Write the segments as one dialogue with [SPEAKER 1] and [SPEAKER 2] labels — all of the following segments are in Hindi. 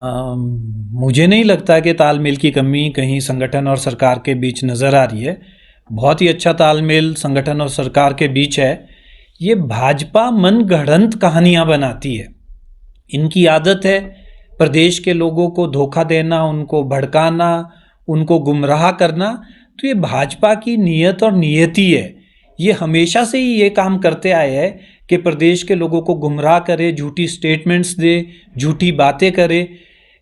[SPEAKER 1] मुझे नहीं लगता कि तालमेल की कमी कहीं संगठन और सरकार के बीच नज़र आ रही है। बहुत ही अच्छा तालमेल संगठन और सरकार के बीच है। ये भाजपा मनगढ़ंत कहानियाँ बनाती है। इनकी आदत है प्रदेश के लोगों को धोखा देना, उनको भड़काना, उनको गुमराह करना। तो ये भाजपा की नीयत और नियति है। ये हमेशा से ही ये काम करते आए हैं कि प्रदेश के लोगों को गुमराह करे, झूठी स्टेटमेंट्स दे, झूठी बातें करे।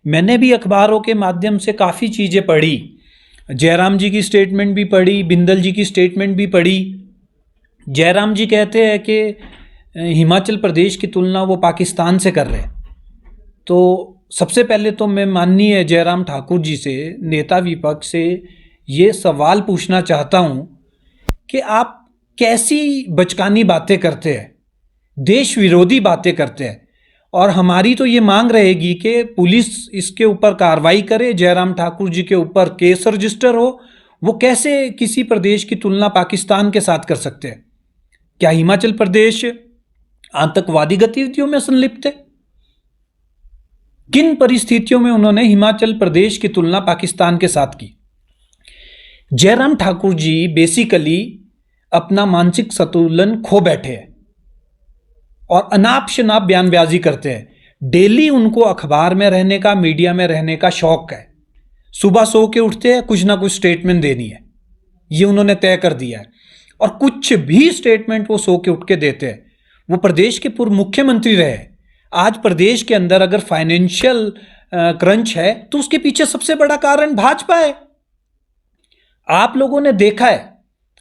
[SPEAKER 1] मैंने भी अखबारों के माध्यम से काफ़ी चीज़ें पढ़ी। जयराम जी की स्टेटमेंट भी पढ़ी, बिंदल जी की स्टेटमेंट भी पढ़ी। जयराम जी कहते हैं कि हिमाचल प्रदेश की तुलना वो पाकिस्तान से कर रहे हैं। तो सबसे पहले तो मैं माननीय जयराम ठाकुर जी से, नेता विपक्ष से ये सवाल पूछना चाहता हूँ कि आप कैसी बचकानी बातें करते हैं, देश विरोधी बातें करते हैं। और हमारी तो ये मांग रहेगी कि पुलिस इसके ऊपर कार्रवाई करे, जयराम ठाकुर जी के ऊपर केस रजिस्टर हो। वो कैसे किसी प्रदेश की तुलना पाकिस्तान के साथ कर सकते हैं? क्या हिमाचल प्रदेश आतंकवादी गतिविधियों में संलिप्त है? किन परिस्थितियों में उन्होंने हिमाचल प्रदेश की तुलना पाकिस्तान के साथ की? जयराम ठाकुर जी बेसिकली अपना मानसिक संतुलन खो बैठे हैं और अनाप शनाप बयानबाजी करते हैं। डेली उनको अखबार में रहने का, मीडिया में रहने का शौक है। सुबह सो के उठते हैं, कुछ ना कुछ स्टेटमेंट देनी है, ये उन्होंने तय कर दिया है। और कुछ भी स्टेटमेंट वो सो के उठ के देते हैं। वो प्रदेश के पूर्व मुख्यमंत्री रहे। आज प्रदेश के अंदर अगर फाइनेंशियल क्रंच है तो उसके पीछे सबसे बड़ा कारण भाजपा है। आप लोगों ने देखा है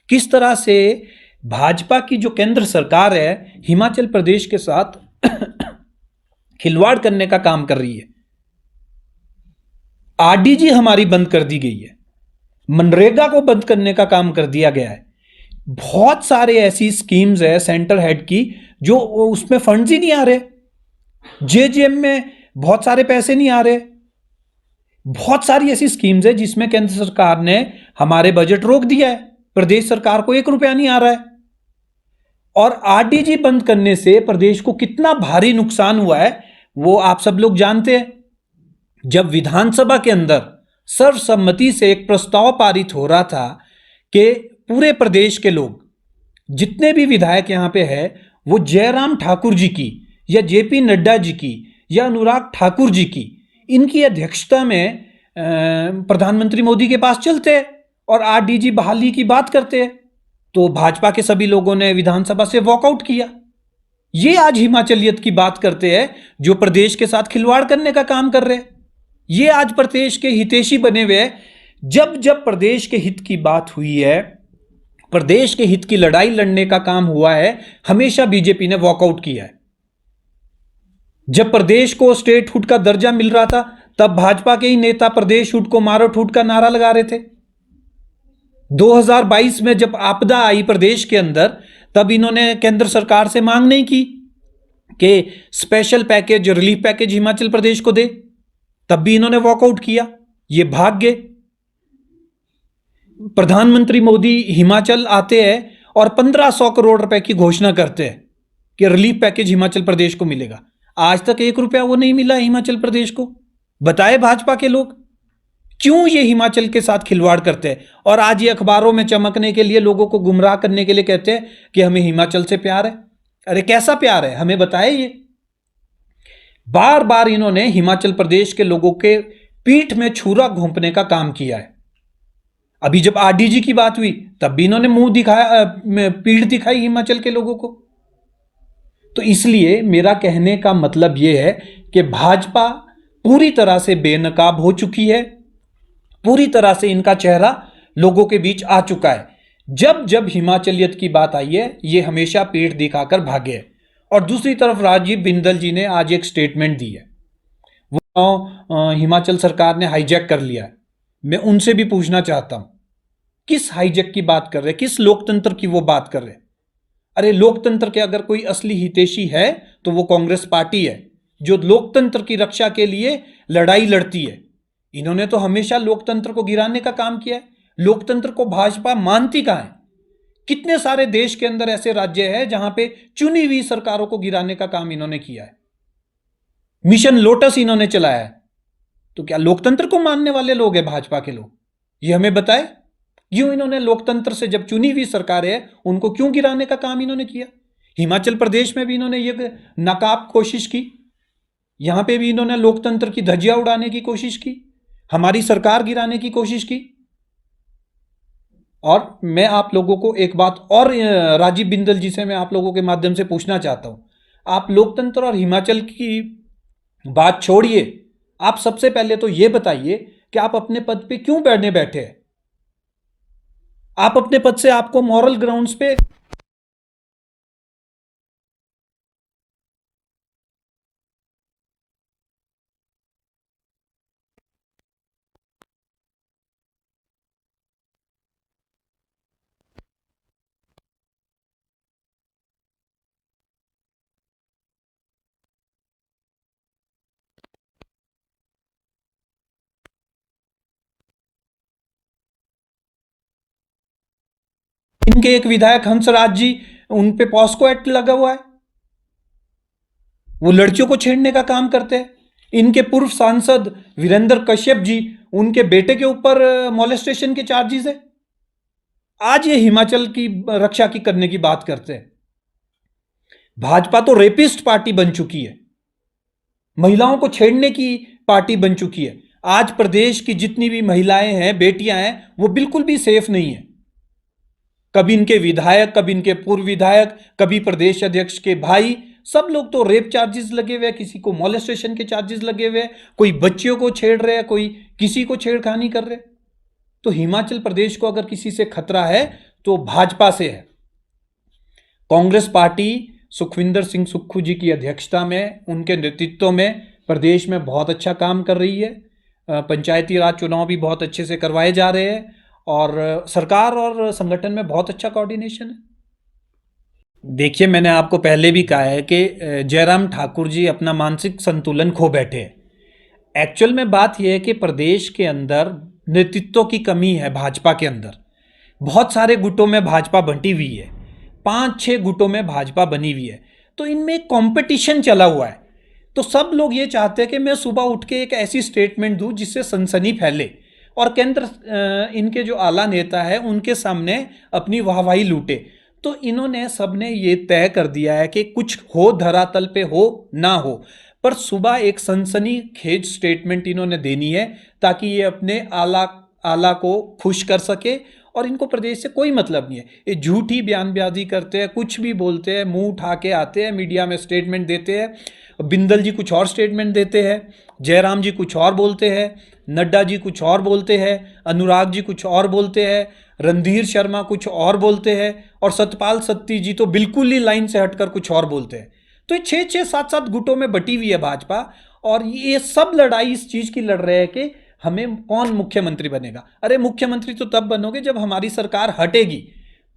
[SPEAKER 1] किस तरह से भाजपा की जो केंद्र सरकार है हिमाचल प्रदेश के साथ खिलवाड़ करने का काम कर रही है। आरडीजी हमारी बंद कर दी गई है, मनरेगा को बंद करने का काम कर दिया गया है। बहुत सारे ऐसी स्कीम्स है सेंटर हेड की जो उसमें फंड्स ही नहीं आ रहे। जेजेएम में बहुत सारे पैसे नहीं आ रहे। बहुत सारी ऐसी स्कीम्स है जिसमें केंद्र सरकार ने हमारे बजट रोक दिया है, प्रदेश सरकार को 1 रुपया नहीं आ रहा है। और आरडीजी बंद करने से प्रदेश को कितना भारी नुकसान हुआ है वो आप सब लोग जानते हैं। जब विधानसभा के अंदर सर्वसम्मति से एक प्रस्ताव पारित हो रहा था कि पूरे प्रदेश के लोग जितने भी विधायक यहां पे है वो जयराम ठाकुर जी की या जेपी नड्डा जी की या अनुराग ठाकुर जी की, इनकी अध्यक्षता में प्रधानमंत्री मोदी के पास चलते हैं और आरडीजी बहाली की बात करते हैं, तो भाजपा के सभी लोगों ने विधानसभा से वॉकआउट किया। ये आज हिमाचलियत की बात करते हैं जो प्रदेश के साथ खिलवाड़ करने का काम कर रहे हैं। ये आज प्रदेश के हितैषी बने हुए हैं। जब जब प्रदेश के हित की बात हुई है, प्रदेश के हित की लड़ाई लड़ने का काम हुआ है, हमेशा बीजेपी ने वॉकआउट किया है। जब प्रदेश को स्टेटहुड का दर्जा मिल रहा था तब भाजपा के ही नेता प्रदेशहुड को मारो ठूड का नारा लगा रहे थे। 2022 में जब आपदा आई प्रदेश के अंदर तब इन्होंने केंद्र सरकार से मांग नहीं की कि special package, relief package Himachal Pradesh को दे, तब भी इन्होंने वॉकआउट किया। ये भाग गए। प्रधानमंत्री मोदी हिमाचल आते हैं और 1500 करोड़ रुपए की घोषणा करते हैं कि रिलीफ पैकेज हिमाचल प्रदेश को मिलेगा। आज तक 1 रुपया वो नहीं मिला हिमाचल प्रदेश को। बताए भाजपा के लोग क्यों ये हिमाचल के साथ खिलवाड़ करते हैं। और आज ये अखबारों में चमकने के लिए, लोगों को गुमराह करने के लिए कहते हैं कि हमें हिमाचल से प्यार है। अरे कैसा प्यार है, हमें बताए। ये बार बार इन्होंने हिमाचल प्रदेश के लोगों के पीठ में छुरा घोंपने का काम किया है। अभी जब आरडीजी की बात हुई तब भी इन्होंने मुंह दिखाया, पीठ दिखाई हिमाचल के लोगों को। तो इसलिए मेरा कहने का मतलब यह है कि भाजपा पूरी तरह से बेनकाब हो चुकी है। पूरी तरह से इनका चेहरा लोगों के बीच आ चुका है। जब जब हिमाचलियत की बात आई है ये हमेशा पीठ दिखाकर भागे हैं। और दूसरी तरफ राजीव बिंदल जी ने आज एक स्टेटमेंट दी है, वो हिमाचल सरकार ने हाईजैक कर लिया है। मैं उनसे भी पूछना चाहता हूं किस हाईजैक की बात कर रहे हैं, किस लोकतंत्र की वो बात कर रहे हैं। अरे लोकतंत्र के अगर कोई असली हितैषी है तो वो कांग्रेस पार्टी है जो लोकतंत्र की रक्षा के लिए लड़ाई लड़ती है। इन्होंने तो हमेशा लोकतंत्र को गिराने का काम किया है। लोकतंत्र को भाजपा मानती कहां है? कितने सारे देश के अंदर ऐसे राज्य हैं जहां पे चुनी हुई सरकारों को गिराने का काम इन्होंने किया है। मिशन लोटस इन्होंने चलाया है। तो क्या लोकतंत्र को मानने वाले लोग हैं भाजपा के लोग? ये हमें बताए, क्यों इन्होंने लोकतंत्र से जब चुनी हुई सरकार है उनको क्यों गिराने का काम इन्होंने किया? हिमाचल प्रदेश में भी इन्होंने ये नाकाब कोशिश की, यहां पे भी इन्होंने लोकतंत्र की धज्जियां उड़ाने की कोशिश की, हमारी सरकार गिराने की कोशिश की। और मैं आप लोगों को एक बात और राजीव बिंदल जी से मैं आप लोगों के माध्यम से पूछना चाहता हूं, आप लोकतंत्र और हिमाचल की बात छोड़िए, आप सबसे पहले तो यह बताइए कि आप अपने पद पे क्यों बैठे हैं? आप अपने पद से आपको मॉरल ग्राउंड्स पे इनके एक विधायक हंसराज जी, उन पे पॉस्को एक्ट लगा हुआ है, वो लड़कियों को छेड़ने का काम करते हैं। इनके पूर्व सांसद वीरेंद्र कश्यप जी, उनके बेटे के ऊपर मॉलेस्टेशन के चार्जेस है। आज ये हिमाचल की रक्षा की करने की बात करते हैं। भाजपा तो रेपिस्ट पार्टी बन चुकी है, महिलाओं को छेड़ने की पार्टी बन चुकी है। आज प्रदेश की जितनी भी महिलाएं हैं, बेटियां हैं, वो बिल्कुल भी सेफ नहीं है। कभी इनके विधायक, कभी इनके पूर्व विधायक, कभी प्रदेश अध्यक्ष के भाई, सब लोग तो रेप चार्जेस लगे हुए हैं, किसी को मॉलेस्टेशन के चार्जेस लगे हुए हैं, कोई बच्चियों को छेड़ रहे हैं, कोई किसी को छेड़खानी कर रहे। तो हिमाचल प्रदेश को अगर किसी से खतरा है तो भाजपा से है। कांग्रेस पार्टी सुखविंदर सिंह सुक्खू जी की अध्यक्षता में, उनके नेतृत्व में प्रदेश में बहुत अच्छा काम कर रही है। पंचायती राज चुनाव भी बहुत अच्छे से करवाए जा रहे हैं और सरकार और संगठन में बहुत अच्छा कोऑर्डिनेशन है। देखिए, मैंने आपको पहले भी कहा है कि जयराम ठाकुर जी अपना मानसिक संतुलन खो बैठे हैं। एक्चुअल में बात यह है कि प्रदेश के अंदर नेतृत्व की कमी है। भाजपा के अंदर बहुत सारे गुटों में भाजपा बंटी हुई है, 5-6 गुटों में भाजपा बनी हुई है, तो इनमें एक कंपटीशन चला हुआ है। तो सब लोग ये चाहते हैं कि मैं सुबह उठ के एक ऐसी स्टेटमेंट दूं जिससे सनसनी फैले और केंद्र इनके जो आला नेता है उनके सामने अपनी वाहवाही लूटे। तो इन्होंने सबने ये तय कर दिया है कि कुछ हो धरातल पे हो ना हो, पर सुबह एक सनसनी खेज स्टेटमेंट इन्होंने देनी है ताकि ये अपने आला को खुश कर सके। और इनको प्रदेश से कोई मतलब नहीं है, ये झूठी बयानबाजी करते हैं, कुछ भी बोलते हैं, मुंह उठा के आते हैं, मीडिया में स्टेटमेंट देते हैं। बिंदल जी कुछ और स्टेटमेंट देते हैं, जयराम जी कुछ और बोलते हैं, नड्डा जी कुछ और बोलते हैं, अनुराग जी कुछ और बोलते हैं, रणधीर शर्मा कुछ और बोलते हैं और सतपाल सत्ती जी तो बिल्कुल ही लाइन से हटकर कुछ और बोलते हैं। तो ये 6-6, 7-7 गुटों में बटी हुई है भाजपा और ये सब लड़ाई इस चीज की लड़ रहे हैं कि हमें कौन मुख्यमंत्री बनेगा। अरे मुख्यमंत्री तो तब बनोगे जब हमारी सरकार हटेगी।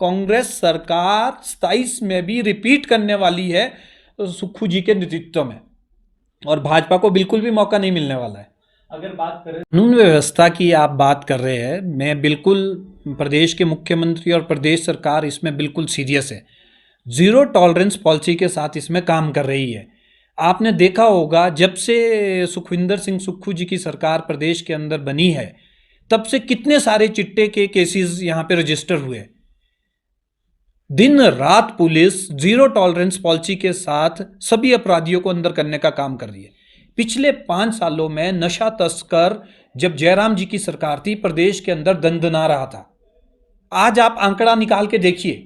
[SPEAKER 1] कांग्रेस सरकार 27 में भी रिपीट करने वाली है सुक्खू जी के नेतृत्व में और भाजपा को बिल्कुल भी मौका नहीं मिलने वाला है। अगर बात करें कानून व्यवस्था की, आप बात कर रहे हैं, मैं बिल्कुल, प्रदेश के मुख्यमंत्री और प्रदेश सरकार इसमें बिल्कुल सीरियस है, जीरो टॉलरेंस पॉलिसी के साथ इसमें काम कर रही है। आपने देखा होगा जब से सुखविंदर सिंह सुक्खू जी की सरकार प्रदेश के अंदर बनी है तब से कितने सारे चिट्टे के केसेस यहां पे रजिस्टर हुए। दिन रात पुलिस जीरो टॉलरेंस पॉलिसी के साथ सभी अपराधियों को अंदर करने का काम कर रही है। पिछले 5 सालों में नशा तस्कर जब जयराम जी की सरकार थी प्रदेश के अंदर दंदना रहा था। आज आप आंकड़ा निकाल के देखिए,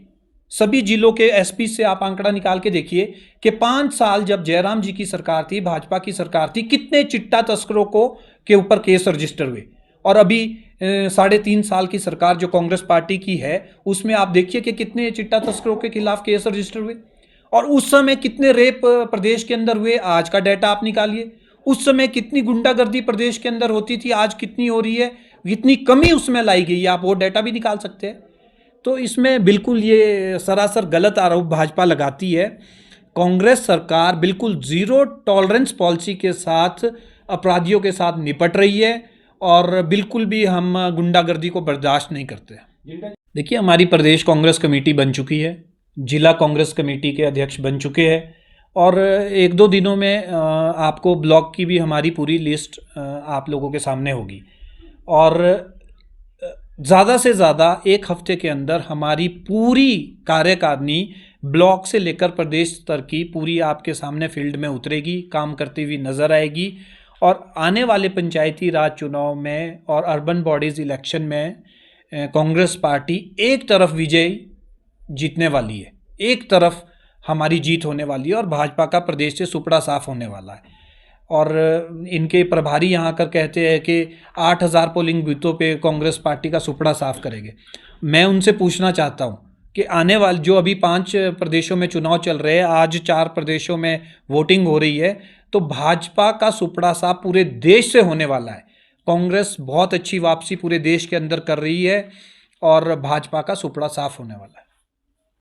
[SPEAKER 1] सभी जिलों के एसपी से आप आंकड़ा निकाल के देखिए कि 5 साल जब जयराम जी की सरकार थी, भाजपा की सरकार थी, कितने चिट्टा तस्करों को के ऊपर केस रजिस्टर हुए। और अभी 3.5 साल की सरकार जो कांग्रेस पार्टी की है उसमें आप देखिए कि कितने चिट्टा तस्करों के खिलाफ केस रजिस्टर हुए और उस समय कितने रेप प्रदेश के अंदर हुए, आज का डाटा आप निकालिए। उस समय कितनी गुंडागर्दी प्रदेश के अंदर होती थी, आज कितनी हो रही है, कितनी कमी उसमें लाई गई है, आप वो डाटा भी निकाल सकते हैं। तो इसमें बिल्कुल ये सरासर गलत आरोप भाजपा लगाती है। कांग्रेस सरकार बिल्कुल जीरो टॉलरेंस पॉलिसी के साथ अपराधियों के साथ निपट रही है और बिल्कुल भी हम गुंडागर्दी को बर्दाश्त नहीं करते। देखिए, हमारी प्रदेश कांग्रेस कमेटी बन चुकी है, जिला कांग्रेस कमेटी के अध्यक्ष बन चुके हैं और एक दो दिनों में आपको ब्लॉक की भी हमारी पूरी लिस्ट आप लोगों के सामने होगी। और ज़्यादा से ज़्यादा एक हफ्ते के अंदर हमारी पूरी कार्यकारिणी ब्लॉक से लेकर प्रदेश स्तर की पूरी आपके सामने फील्ड में उतरेगी, काम करती हुई नज़र आएगी। और आने वाले पंचायती राज चुनाव में और अर्बन बॉडीज़ इलेक्शन में कांग्रेस पार्टी एक तरफ विजय जीतने वाली है, एक तरफ हमारी जीत होने वाली है और भाजपा का प्रदेश से सुपड़ा साफ होने वाला है। और इनके प्रभारी यहाँ कर कहते हैं कि 8,000 पोलिंग बूथों पे कांग्रेस पार्टी का सुपड़ा साफ करेंगे। मैं उनसे पूछना चाहता हूँ कि आने वाले जो अभी 5 प्रदेशों में चुनाव चल रहे हैं, आज 4 प्रदेशों में वोटिंग हो रही है, तो भाजपा का सुपड़ा साफ पूरे देश से होने वाला है। कांग्रेस बहुत अच्छी वापसी पूरे देश के अंदर कर रही है और भाजपा का सुपड़ा साफ होने वाला है।